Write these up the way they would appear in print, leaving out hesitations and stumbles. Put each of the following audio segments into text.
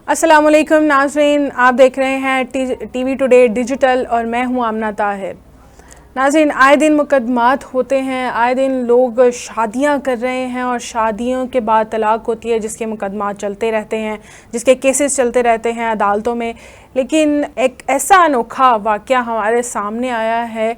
السلام علیکم ناظرین، آپ دیکھ رہے ہیں ٹی وی ٹوڈے ڈیجیٹل اور میں ہوں آمنہ طاہر۔ ناظرین، آئے دن مقدمات ہوتے ہیں، آئے دن لوگ شادیاں کر رہے ہیں اور شادیوں کے بعد طلاق ہوتی ہے، جس کے مقدمات چلتے رہتے ہیں، جس کے کیسز چلتے رہتے ہیں عدالتوں میں۔ لیکن ایک ایسا انوکھا واقعہ ہمارے سامنے آیا ہے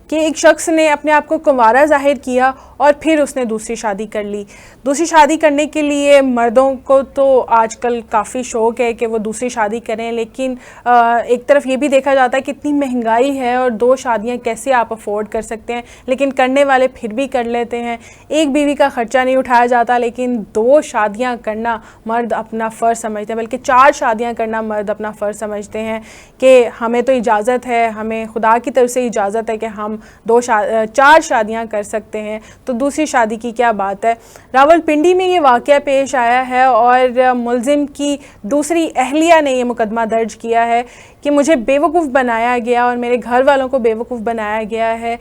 کہ ایک شخص نے اپنے آپ کو کنوارا ظاہر کیا اور پھر اس نے دوسری شادی کر لی۔ دوسری شادی کرنے کے لیے مردوں کو تو آج کل کافی شوق ہے کہ وہ دوسری شادی کریں، لیکن ایک طرف یہ بھی دیکھا جاتا ہے کہ اتنی مہنگائی ہے اور 2 شادیاں کیسے آپ افورڈ کر سکتے ہیں، لیکن کرنے والے پھر بھی کر لیتے ہیں۔ ایک بیوی کا خرچہ نہیں اٹھایا جاتا، لیکن 2 شادیاں کرنا مرد اپنا فرض سمجھتے ہیں، بلکہ 4 شادیاں کرنا مرد اپنا فرض سمجھتے ہیں کہ ہمیں تو اجازت ہے، ہمیں خدا کی طرف سے اجازت ہے کہ ہم 4 شادیاں کر سکتے ہیں، تو دوسری شادی کی کیا بات ہے۔ راولپنڈی میں یہ واقعہ پیش آیا ہے اور ملزم کی دوسری اہلیہ نے یہ مقدمہ درج کیا ہے کہ مجھے بیوقوف بنایا گیا اور میرے گھر والوں کو بیوقوف بنایا گیا ہے،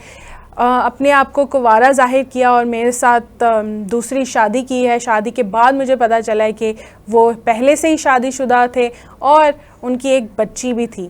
اپنے آپ کو کنوارا ظاہر کیا اور میرے ساتھ دوسری شادی کی ہے۔ شادی کے بعد مجھے پتہ چلا ہے کہ وہ پہلے سے ہی شادی شدہ تھے اور ان کی ایک بچی بھی تھی،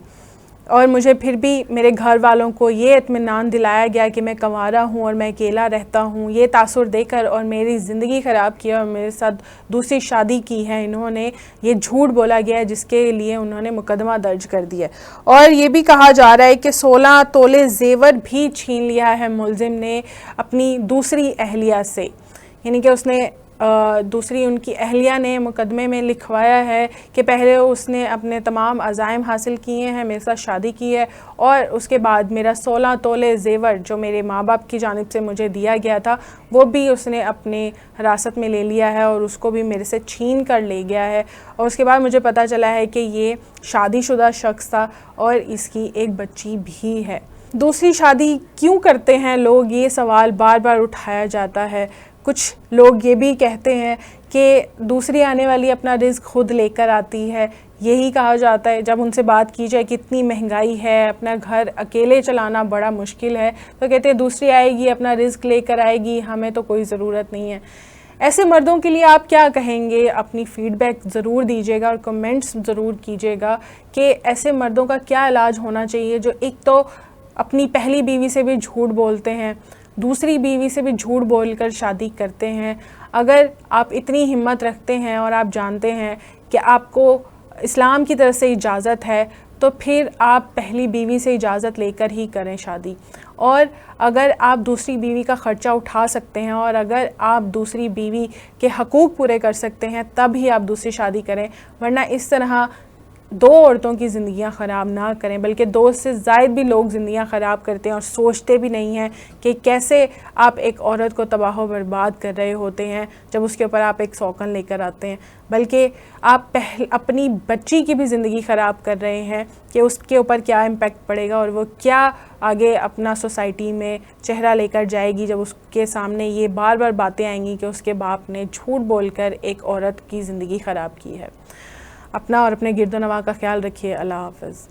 اور مجھے پھر بھی میرے گھر والوں کو یہ اطمینان دلایا گیا کہ میں کنوارا ہوں اور میں اکیلا رہتا ہوں۔ یہ تاثر دے کر اور میری زندگی خراب کیا اور میرے ساتھ دوسری شادی کی ہے انہوں نے، یہ جھوٹ بولا گیا ہے جس کے لیے انہوں نے مقدمہ درج کر دیا ہے۔ اور یہ بھی کہا جا رہا ہے کہ 16 تولے زیور بھی چھین لیا ہے ملزم نے اپنی دوسری اہلیہ سے، یعنی کہ اس نے دوسری ان کی اہلیہ نے مقدمے میں لکھوایا ہے کہ پہلے اس نے اپنے تمام عزائم حاصل کیے ہیں، میرے ساتھ شادی کی ہے، اور اس کے بعد میرا 16 تولے زیور جو میرے ماں باپ کی جانب سے مجھے دیا گیا تھا وہ بھی اس نے اپنے حراست میں لے لیا ہے اور اس کو بھی میرے سے چھین کر لے گیا ہے۔ اور اس کے بعد مجھے پتہ چلا ہے کہ یہ شادی شدہ شخص تھا اور اس کی ایک بچی بھی ہے۔ دوسری شادی کیوں کرتے ہیں لوگ، یہ سوال بار بار اٹھایا جاتا ہے۔ کچھ لوگ یہ بھی کہتے ہیں کہ دوسری آنے والی اپنا رزق خود لے کر آتی ہے، یہی کہا جاتا ہے۔ جب ان سے بات کی جائے کہ اتنی مہنگائی ہے، اپنا گھر اکیلے چلانا بڑا مشکل ہے، تو کہتے ہیں دوسری آئے گی اپنا رزق لے کر آئے گی، ہمیں تو کوئی ضرورت نہیں ہے۔ ایسے مردوں کے لیے آپ کیا کہیں گے؟ اپنی فیڈ بیک ضرور دیجیے گا اور کمنٹس ضرور کیجیے گا کہ ایسے مردوں کا کیا علاج ہونا چاہیے جو ایک تو اپنی پہلی بیوی سے بھی جھوٹ بولتے ہیں، دوسری بیوی سے بھی جھوٹ بول کر شادی کرتے ہیں۔ اگر آپ اتنی ہمت رکھتے ہیں اور آپ جانتے ہیں کہ آپ کو اسلام کی طرف سے اجازت ہے، تو پھر آپ پہلی بیوی سے اجازت لے کر ہی کریں شادی۔ اور اگر آپ دوسری بیوی کا خرچہ اٹھا سکتے ہیں اور اگر آپ دوسری بیوی کے حقوق پورے کر سکتے ہیں تب ہی آپ دوسری شادی کریں، ورنہ اس طرح 2 عورتوں کی زندگیاں خراب نہ کریں، بلکہ 2 سے زائد بھی لوگ زندگیاں خراب کرتے ہیں اور سوچتے بھی نہیں ہیں کہ کیسے آپ ایک عورت کو تباہ و برباد کر رہے ہوتے ہیں جب اس کے اوپر آپ ایک سوکن لے کر آتے ہیں، بلکہ آپ اپنی بچی کی بھی زندگی خراب کر رہے ہیں کہ اس کے اوپر کیا امپیکٹ پڑے گا اور وہ کیا آگے اپنا سوسائٹی میں چہرہ لے کر جائے گی جب اس کے سامنے یہ بار بار باتیں آئیں گی کہ اس کے باپ نے جھوٹ بول کر ایک عورت کی زندگی خراب کی ہے۔ اپنا اور اپنے گرد و نواح کا خیال رکھیے۔ اللہ حافظ۔